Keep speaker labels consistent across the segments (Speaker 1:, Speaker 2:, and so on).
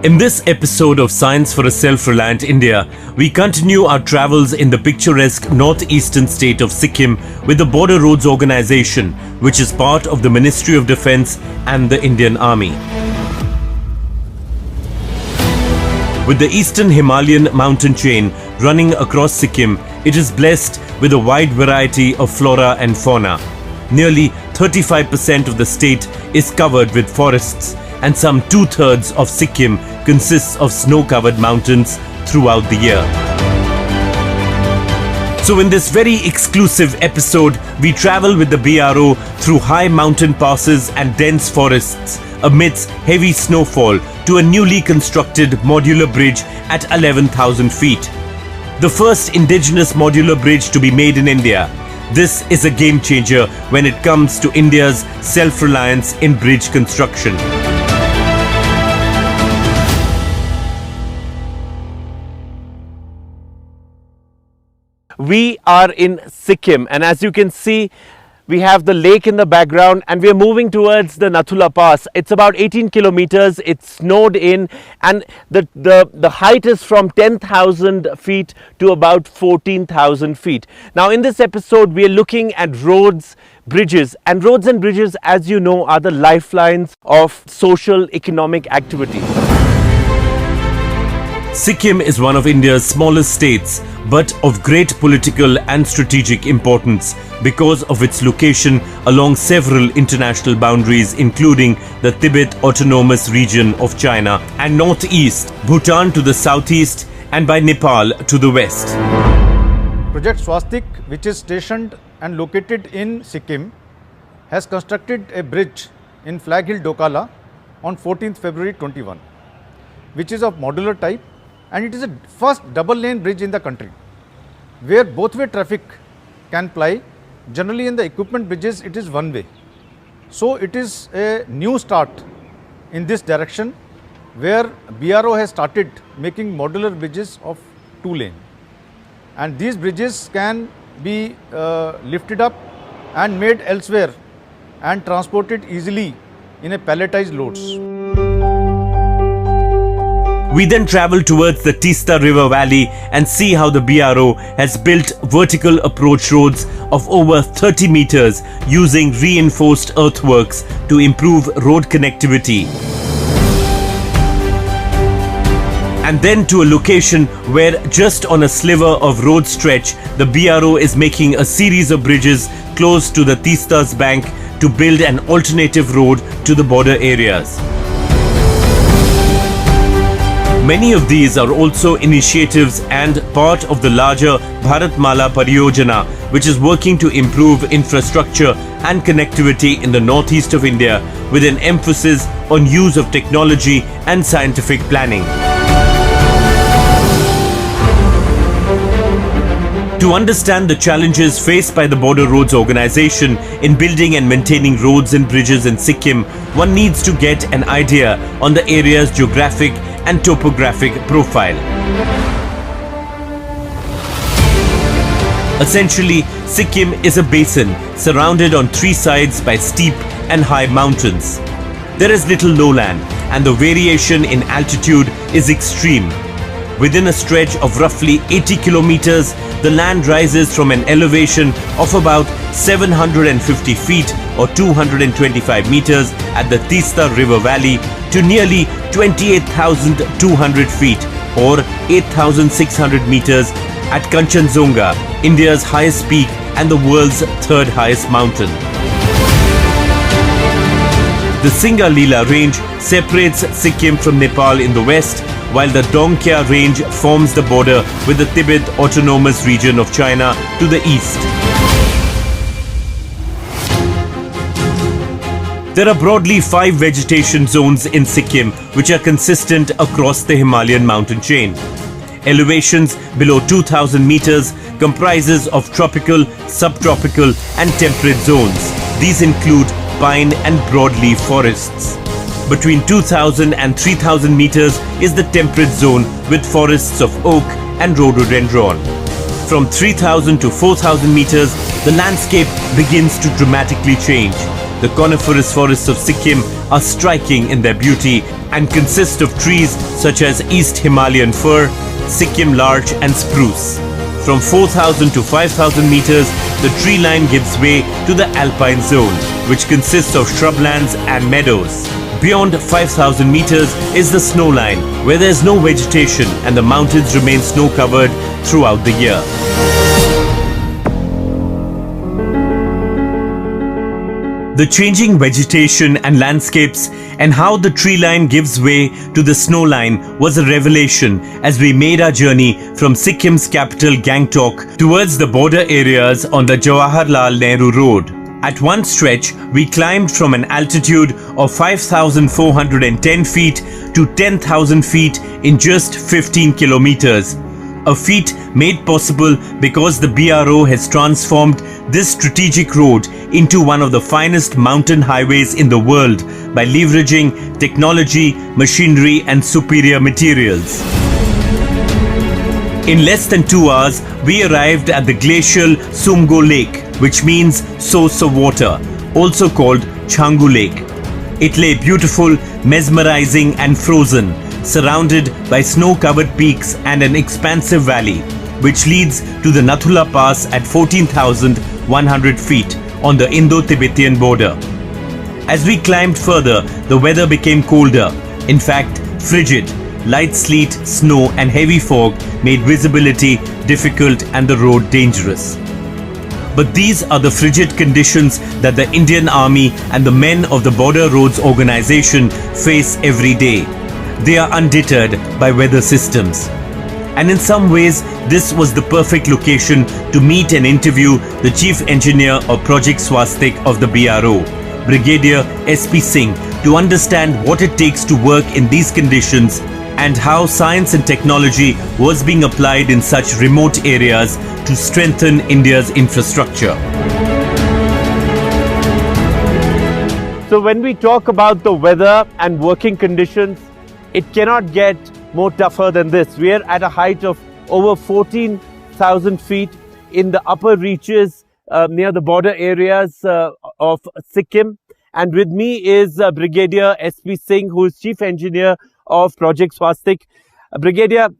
Speaker 1: In this episode of Science for a Self-Reliant India, we continue our travels in the picturesque northeastern state of Sikkim with the Border Roads Organization, which is part of the Ministry of Defence and the Indian Army. With the eastern Himalayan mountain chain running across Sikkim, it is blessed with a wide variety of flora and fauna. Nearly 35% of the state is covered with forests, and some 2/3 of Sikkim consists of snow-covered mountains throughout the year. So in this very exclusive episode, we travel with the BRO through high mountain passes and dense forests amidst heavy snowfall to a newly constructed modular bridge at 11,000 feet. The first Indigenous Modular bridge to be made in India. This is a game changer when it comes to India's self-reliance in bridge construction. We are in Sikkim, and as you can see, we have the lake in the background and we are moving towards the Nathula Pass. It's about 18 kilometers, it's snowed in, and the height is from 10,000 feet to about 14,000 feet. Now in this episode, we are looking at roads, bridges, and roads and bridges, as you know, are the lifelines of social economic activity. Sikkim is one of India's smallest states, but of great political and strategic importance because of its location along several international boundaries, including the Tibet Autonomous Region of China and northeast, Bhutan to the southeast, and by Nepal to the west.
Speaker 2: Project Swastik, which is stationed and located in Sikkim, has constructed a bridge in Flag Hill Dokala on 14th February 21, which is of modular type, and it is the first double lane bridge in the country where both way traffic can ply. Generally in the equipment bridges it is one way. So it is a new start in this direction where BRO has started making modular bridges of 2 lane, and these bridges can be lifted up and made elsewhere and transported easily in a palletized loads.
Speaker 1: We then travel towards the Teesta River valley and see how the BRO has built vertical approach roads of over 30 meters using reinforced earthworks to improve road connectivity. And then to a location where just on a sliver of road stretch, the BRO is making a series of bridges close to the Teesta's bank to build an alternative road to the border areas. Many of these are also initiatives and part of the larger Bharatmala Pariyojana, which is working to improve infrastructure and connectivity in the northeast of India with an emphasis on use of technology and scientific planning. To understand the challenges faced by the Border Roads Organization in building and maintaining roads and bridges in Sikkim, one needs to get an idea on the area's geographic and topographic profile. Essentially, Sikkim is a basin surrounded on 3 sides by steep and high mountains. There is little lowland, and the variation in altitude is extreme. Within a stretch of roughly 80 kilometers, the land rises from an elevation of about 750 feet or 225 meters at the Teesta River Valley to nearly 28,200 feet or 8,600 meters at Kanchenjunga, India's highest peak and the world's 3rd highest mountain. The Singalila range separates Sikkim from Nepal in the west, while the Dongkya range forms the border with the Tibet Autonomous Region of China to the east. There are broadly 5 vegetation zones in Sikkim which are consistent across the Himalayan mountain chain. Elevations below 2,000 meters comprises of tropical, subtropical and temperate zones. These include pine and broadleaf forests. Between 2,000 and 3,000 meters is the temperate zone with forests of oak and rhododendron. From 3,000 to 4,000 meters, the landscape begins to dramatically change. The coniferous forests of Sikkim are striking in their beauty and consist of trees such as East Himalayan fir, Sikkim larch and spruce. From 4,000 to 5,000 meters, the tree line gives way to the alpine zone, which consists of shrublands and meadows. Beyond 5,000 meters is the snow line, where there is no vegetation and the mountains remain snow-covered throughout the year. The changing vegetation and landscapes and how the tree line gives way to the snow line was a revelation as we made our journey from Sikkim's capital Gangtok towards the border areas on the Jawaharlal Nehru Road. At one stretch, we climbed from an altitude of 5,410 feet to 10,000 feet in just 15 kilometers. A feat made possible because the BRO has transformed this strategic road into one of the finest mountain highways in the world by leveraging technology, machinery and superior materials. In less than 2 hours, we arrived at the glacial Sumgo Lake, which means source of water, also called Changu Lake. It lay beautiful, mesmerizing and frozen, surrounded by snow-covered peaks and an expansive valley, which leads to the Nathula Pass at 14,100 feet on the Indo-Tibetan border. As we climbed further, the weather became colder, in fact frigid. Light sleet, snow and heavy fog made visibility difficult and the road dangerous. But these are the frigid conditions that the Indian Army and the men of the Border Roads Organization face every day. They are undeterred by weather systems. And in some ways, this was the perfect location to meet and interview the Chief Engineer of Project Swastik of the BRO, Brigadier S.P. Singh, to understand what it takes to work in these conditions and how science and technology was being applied in such remote areas to strengthen India's infrastructure.
Speaker 3: So when we talk about the weather and working conditions, it cannot get more tougher than this. We are at a height of over 14,000 feet in the upper reaches near the border areas of Sikkim. And with me is Brigadier S.P. Singh, who is Chief Engineer of Project Swastik. Brigadier,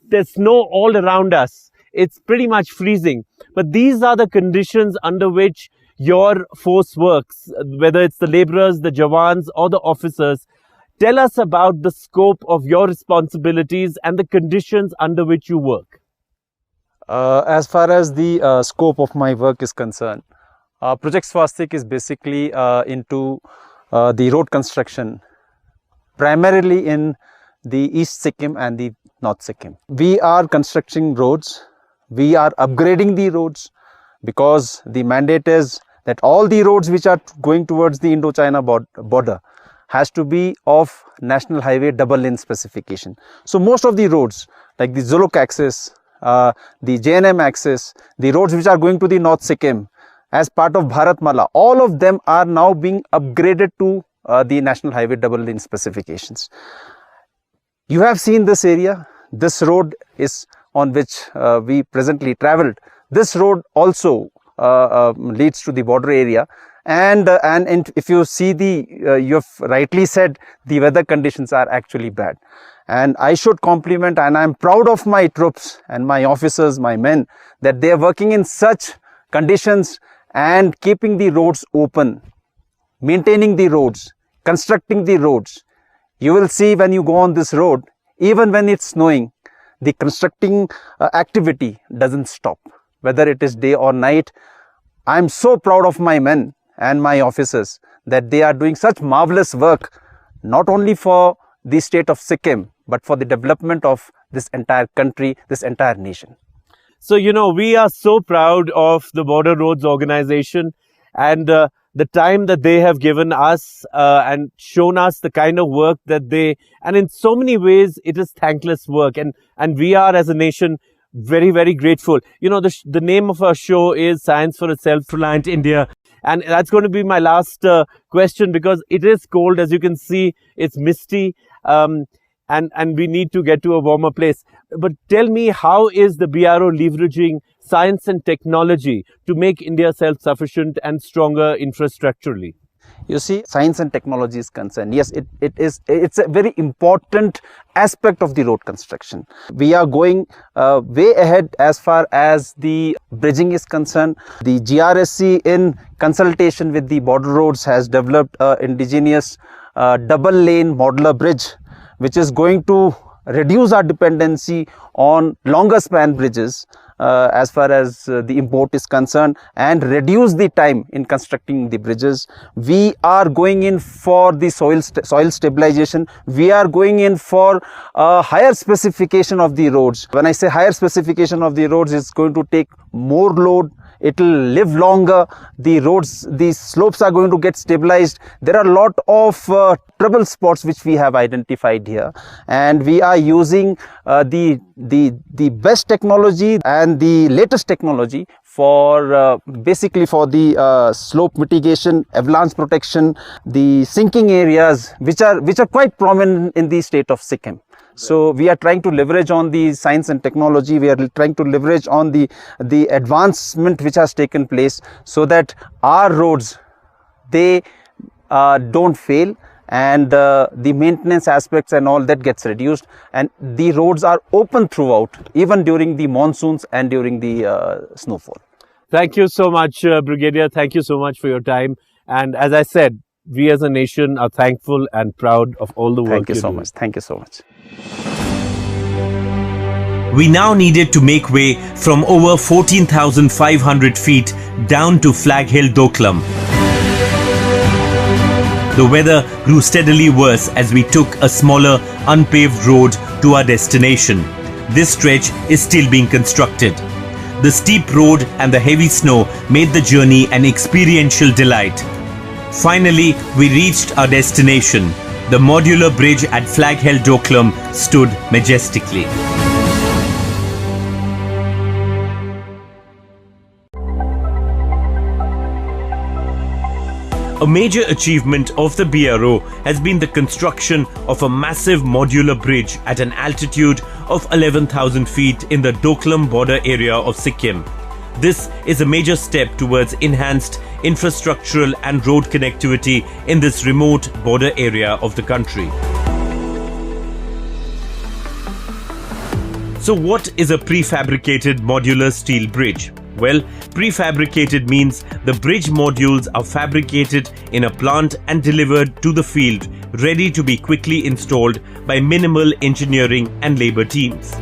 Speaker 3: there's snow all around us. It's pretty much freezing. But these are the conditions under which your force works, whether it's the laborers, the Jawans or the officers. Tell us about the scope of your responsibilities and the conditions under which you work.
Speaker 4: As far as the scope of my work is concerned, Project Swastik is basically into the road construction, primarily in the East Sikkim and the North Sikkim. We are constructing roads, we are upgrading the roads because the mandate is that all the roads which are going towards the Indo-China border has to be of National Highway double lane specification. So most of the roads like the Zuluk axis, the JNM axis, the roads which are going to the North Sikkim as part of Bharatmala, all of them are now being upgraded to the National Highway double lane specifications. You have seen this area. This road is on which we presently travelled. This road also leads to the border area. And if you see you have rightly said, the weather conditions are actually bad. And I should compliment, and I am proud of my troops and my officers, my men, that they are working in such conditions and keeping the roads open, maintaining the roads, constructing the roads. You will see when you go on this road, even when it's snowing, the constructing activity doesn't stop, whether it is day or night. I am so proud of my men and my officers that they are doing such marvelous work, not only for the state of Sikkim, but for the development of this entire country, this entire nation.
Speaker 3: So, we are so proud of the Border Roads Organization and the time that they have given us and shown us the kind of work that and in so many ways, it is thankless work. And we are as a nation very, very grateful. The name of our show is Science for a Self-Reliant India. And that's going to be my last question, because it is cold. As you can see, it's misty and we need to get to a warmer place. But tell me, how is the BRO leveraging science and technology to make India self-sufficient and stronger infrastructurally?
Speaker 4: you see, science and technology is concerned, yes, it's a very important aspect of the road construction. We are going way ahead as far as the bridging is concerned. The GRSC, in consultation with the border roads, has developed a indigenous double lane modular bridge, which is going to reduce our dependency on longer span bridges as far as the import is concerned, and reduce the time in constructing the bridges. We are going in for the soil stabilization. We are going in for a higher specification of the roads. When I say higher specification of the roads, it's going to take more load, it will live longer, the roads, the slopes are going to get stabilized. There are a lot of trouble spots which we have identified here, and we are using the best technology and the latest technology for basically for the slope mitigation, avalanche protection, the sinking areas which are quite prominent in the state of Sikkim. So we are trying to leverage on the science and technology. We are trying to leverage on the advancement which has taken place, so that our roads, they don't fail, and the maintenance aspects and all that gets reduced, and the roads are open throughout, even during the monsoons and during the snowfall.
Speaker 3: Thank you so much, Brigadier. Thank you so much for your time. And as I said, we as a nation are thankful and proud of all the work.
Speaker 4: Thank you so much. Thank you so much.
Speaker 1: We now needed to make way from over 14,500 feet down to Flag Hill Doklam. The weather grew steadily worse as we took a smaller, unpaved road to our destination. This stretch is still being constructed. The steep road and the heavy snow made the journey an experiential delight. Finally, we reached our destination. The modular bridge at Flag Hill Doklam stood majestically. A major achievement of the BRO has been the construction of a massive modular bridge at an altitude of 11,000 feet in the Doklam border area of Sikkim. This is a major step towards enhanced infrastructural and road connectivity in this remote border area of the country. So what is a prefabricated modular steel bridge? Well, prefabricated means the bridge modules are fabricated in a plant and delivered to the field, ready to be quickly installed by minimal engineering and labor teams.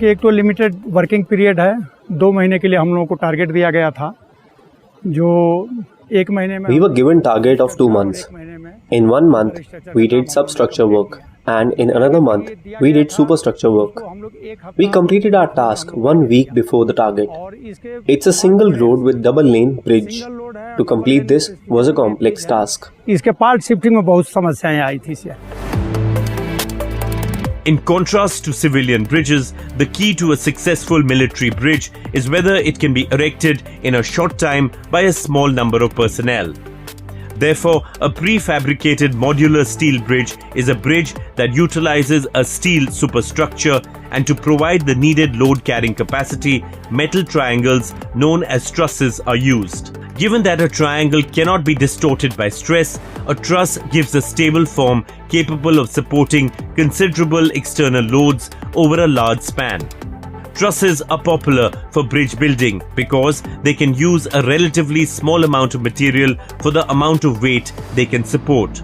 Speaker 5: एक तो limited working period है, 2 महीने के लिए हम लोगों को target दिया गया था, जो 1 महीने में
Speaker 6: We were given target of 2 months. In 1 month, we did substructure work, and in another month, we did superstructure work. We completed our task 1 week before the target. It's a single road with double lane bridge. To complete this was a complex task.
Speaker 5: इसके part shifting में बहुत समस्याएं आई थी इससे.
Speaker 1: In contrast to civilian bridges, the key to a successful military bridge is whether it can be erected in a short time by a small number of personnel. Therefore, a prefabricated modular steel bridge is a bridge that utilizes a steel superstructure, and to provide the needed load carrying capacity, metal triangles known as trusses are used. Given that a triangle cannot be distorted by stress, a truss gives a stable form capable of supporting considerable external loads over a large span. Trusses are popular for bridge building because they can use a relatively small amount of material for the amount of weight they can support.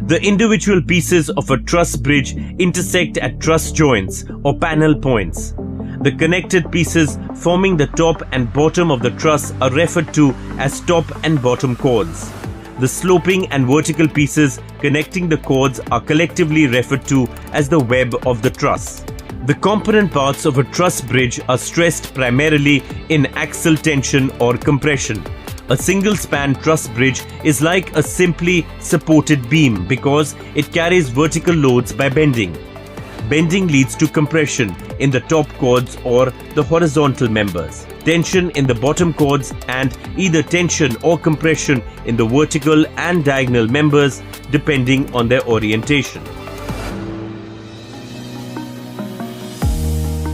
Speaker 1: The individual pieces of a truss bridge intersect at truss joints or panel points. The connected pieces forming the top and bottom of the truss are referred to as top and bottom chords. The sloping and vertical pieces connecting the chords are collectively referred to as the web of the truss. The component parts of a truss bridge are stressed primarily in axial tension or compression. A single-span truss bridge is like a simply supported beam because it carries vertical loads by bending. Bending leads to compression in the top chords or the horizontal members, tension in the bottom chords, and either tension or compression in the vertical and diagonal members depending on their orientation.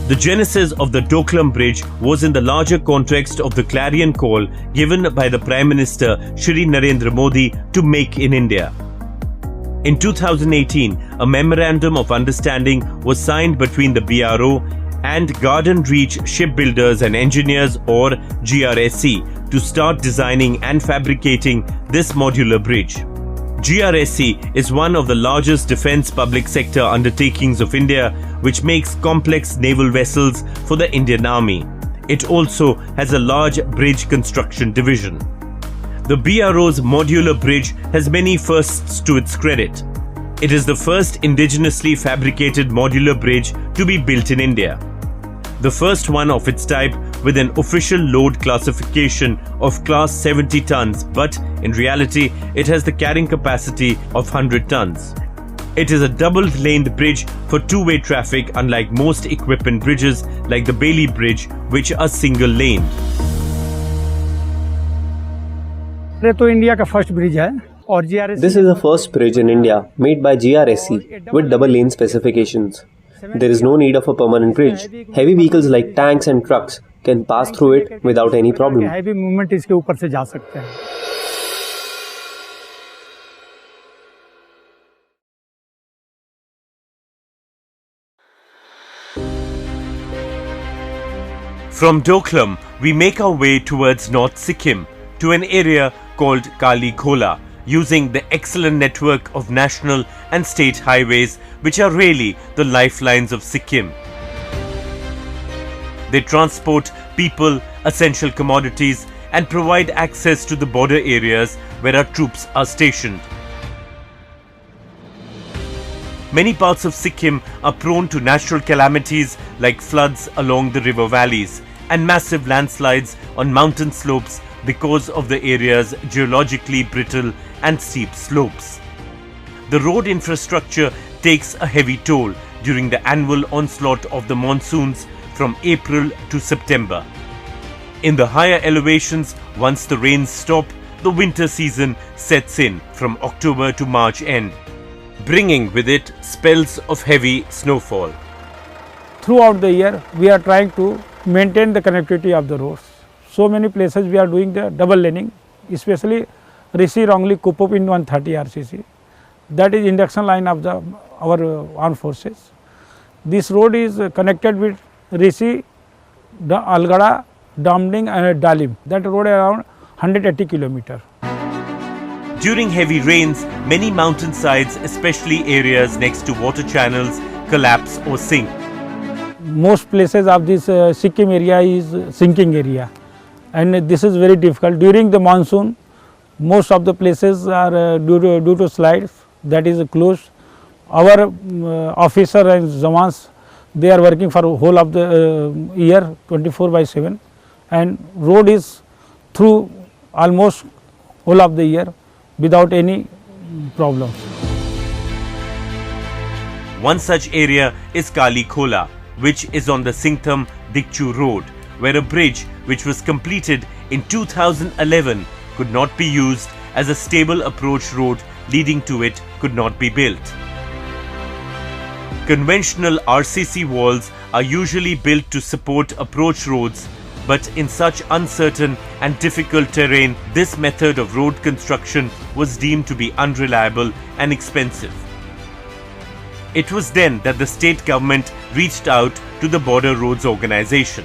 Speaker 1: The genesis of the Doklam Bridge was in the larger context of the clarion call given by the Prime Minister Shri Narendra Modi to Make in India. In 2018, a Memorandum of Understanding was signed between the BRO and Garden Reach Shipbuilders and Engineers, or GRSE, to start designing and fabricating this modular bridge. GRSE is one of the largest defence public sector undertakings of India, which makes complex naval vessels for the Indian Army. It also has a large bridge construction division. The BRO's modular bridge has many firsts to its credit. It is the first indigenously fabricated modular bridge to be built in India. The first one of its type with an official load classification of class 70 tons, but in reality it has the carrying capacity of 100 tons. It is a double-laned bridge for two-way traffic, unlike most equipment bridges like the Bailey Bridge, which are single-laned.
Speaker 5: ये तो India का first bridge है और GRSE
Speaker 6: This is the first bridge in India made by GRSE with double lane specifications. There is no need of a permanent bridge. Heavy vehicles like tanks and trucks can pass through it without any problem.
Speaker 5: Heavy movement इसके ऊपर से जा सकते हैं.
Speaker 1: From Doklam, we make our way towards North Sikkim to an area called Kali Khola, using the excellent network of national and state highways, which are really the lifelines of Sikkim. They transport people, essential commodities, and provide access to the border areas where our troops are stationed. Many parts of Sikkim are prone to natural calamities like floods along the river valleys and massive landslides on mountain slopes because of the area's geologically brittle and steep slopes. The road infrastructure takes a heavy toll during the annual onslaught of the monsoons from April to September. In the higher elevations, once the rains stop, the winter season sets in from October to March end, bringing with it spells of heavy snowfall.
Speaker 7: Throughout the year, we are trying to maintain the connectivity of the roads. So many places we are doing the double laning, especially Rishi Rongli Kupup in 130 RCC. That is induction line of our armed forces. This road is connected with Rishi, Algada, Damding and Dalim. That road is around 180 kilometers.
Speaker 1: During heavy rains, many mountainsides, especially areas next to water channels, collapse or sink.
Speaker 7: Most places of this Sikkim area is sinking area, and this is very difficult. During the monsoon, most of the places are due to slides, that is closed. Our officer and Zawans, they are working for whole of the year 24/7, and road is through almost whole of the year without any problems.
Speaker 1: One such area is Kali Khola, which is on the Singtham Dikchu road, where a bridge which was completed in 2011 could not be used as a stable approach road leading to it could not be built. Conventional RCC walls are usually built to support approach roads, but in such uncertain and difficult terrain, this method of road construction was deemed to be unreliable and expensive. It was then that the state government reached out to the Border Roads Organization.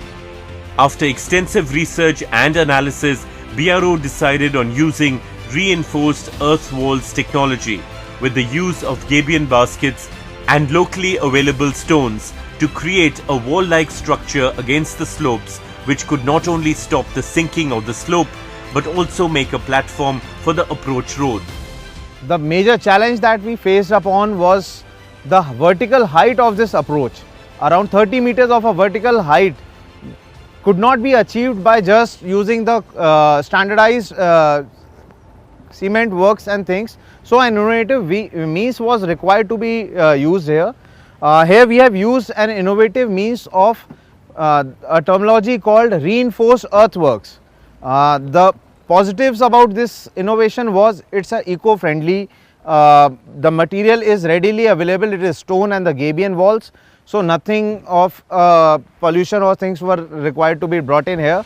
Speaker 1: After extensive research and analysis, BRO decided on using Reinforced EarthWorks technology with the use of gabion baskets and locally available stones to create a wall-like structure against the slopes, which could not only stop the sinking of the slope but also make a platform for the approach road.
Speaker 8: The major challenge that we faced upon was the vertical height of this approach. Around 30 meters of a vertical height could not be achieved by just using the standardized cement works and things. So an innovative means was required to be used here. Here we have used an innovative means of a terminology called Reinforced EarthWorks. The positives about this innovation was it's a eco-friendly. The material is readily available. It is stone and the gabion walls. So nothing of pollution or things were required to be brought in here.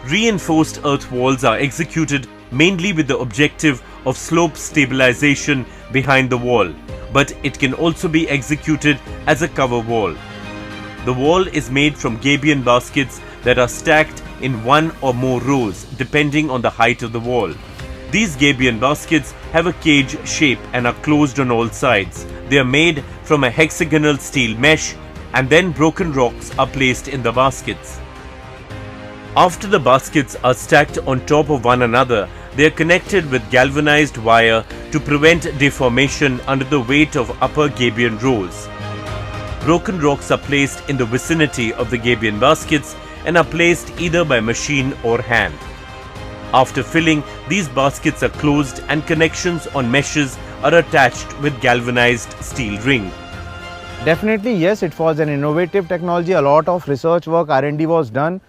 Speaker 1: Reinforced earth walls are executed mainly with the objective of slope stabilization behind the wall, but it can also be executed as a cover wall. The wall is made from gabion baskets that are stacked in one or more rows depending on the height of the wall. These gabion baskets have a cage shape and are closed on all sides. They are made from a hexagonal steel mesh, and then broken rocks are placed in the baskets. After the baskets are stacked on top of one another, they are connected with galvanized wire to prevent deformation under the weight of upper gabion rows. Broken rocks are placed in the vicinity of the gabion baskets and are placed either by machine or hand. After filling, these baskets are closed and connections on meshes are attached with galvanized steel ring.
Speaker 8: Definitely yes, it was an innovative technology. A lot of research work, R&D was done.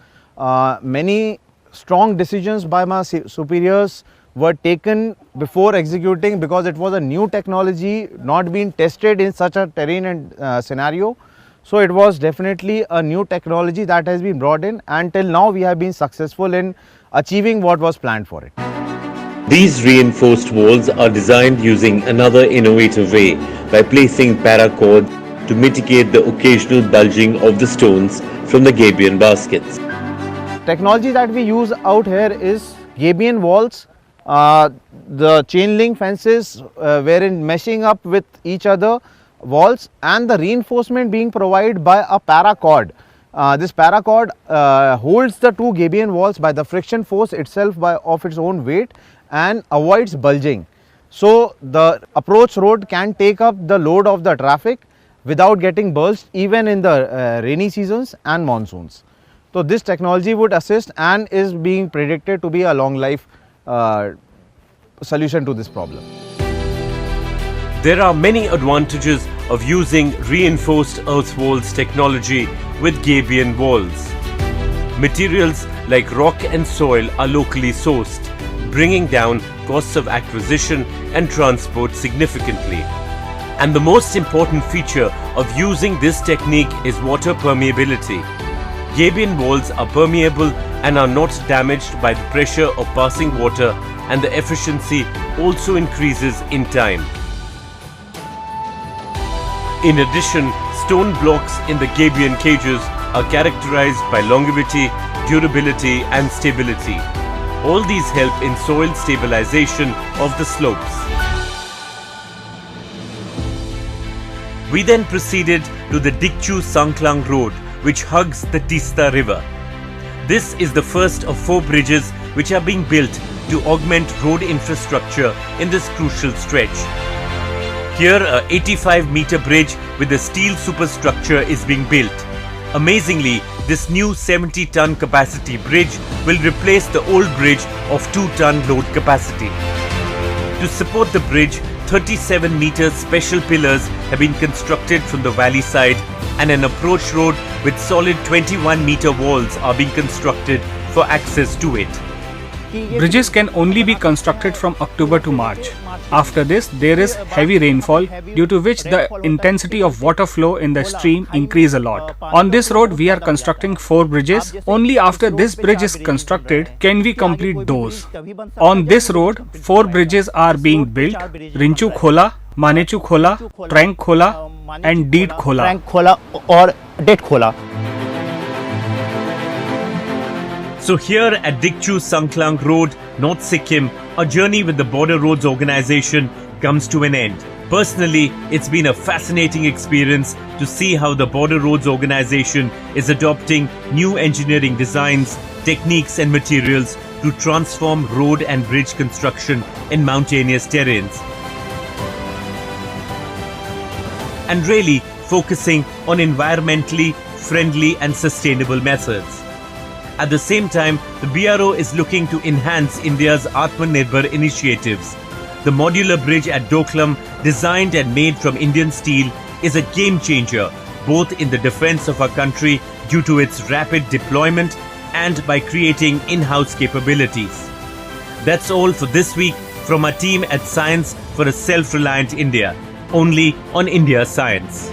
Speaker 8: Many strong decisions by my superiors were taken before executing, because it was a new technology not being tested in such a terrain and scenario. So it was definitely a new technology that has been brought in, and till now we have been successful in achieving what was planned for it.
Speaker 1: These reinforced walls are designed using another innovative way by placing paracord to mitigate the occasional bulging of the stones from the gabion baskets.
Speaker 8: Technology that we use out here is gabion walls. The chain link fences wherein meshing up with each other walls, and the reinforcement being provided by a paracord. This paracord holds the two gabion walls by the friction force itself of its own weight and avoids bulging. So the approach road can take up the load of the traffic without getting bulged even in the rainy seasons and monsoons. So this technology would assist and is being predicted to be a long life solution to this problem.
Speaker 1: There are many advantages of using reinforced earth walls technology with gabion walls. Materials like rock and soil are locally sourced, bringing down costs of acquisition and transport significantly. And the most important feature of using this technique is water permeability. Gabion walls are permeable and are not damaged by the pressure of passing water, and the efficiency also increases in time. In addition, stone blocks in the gabion cages are characterized by longevity, durability and stability. All these help in soil stabilization of the slopes. We then proceeded to the Dikchu-Sangklang road, which hugs the Teesta River. This is the first of 4 bridges which are being built to augment road infrastructure in this crucial stretch. Here, a 85-meter bridge with a steel superstructure is being built. Amazingly, this new 70-ton capacity bridge will replace the old bridge of 2-ton load capacity. To support the bridge, 37-meter special pillars have been constructed from the valley side, and an approach road with solid 21-meter walls are being constructed for access to it.
Speaker 9: Bridges can only be constructed from October to March. After this, there is heavy rainfall, due to which the intensity of water flow in the stream increase a lot. On this road, we are constructing 4 bridges. Only after this bridge is constructed can we complete those. On this road, 4 bridges are being built: Rinchu Khola, Manechu Khola, Trank Khola and Deet Khola.
Speaker 10: Trank Khola or Det Khola.
Speaker 1: So here at Dikchu-Sangklang Road, North Sikkim, our journey with the Border Roads Organization comes to an end. Personally, it's been a fascinating experience to see how the Border Roads Organization is adopting new engineering designs, techniques and materials to transform road and bridge construction in mountainous terrains. And really focusing on environmentally friendly and sustainable methods. At the same time, the BRO is looking to enhance India's Atmanirbhar initiatives. The modular bridge at Doklam, designed and made from Indian steel, is a game changer, both in the defense of our country due to its rapid deployment and by creating in-house capabilities. That's all for this week from our team at Science for a Self-Reliant India, only on India Science.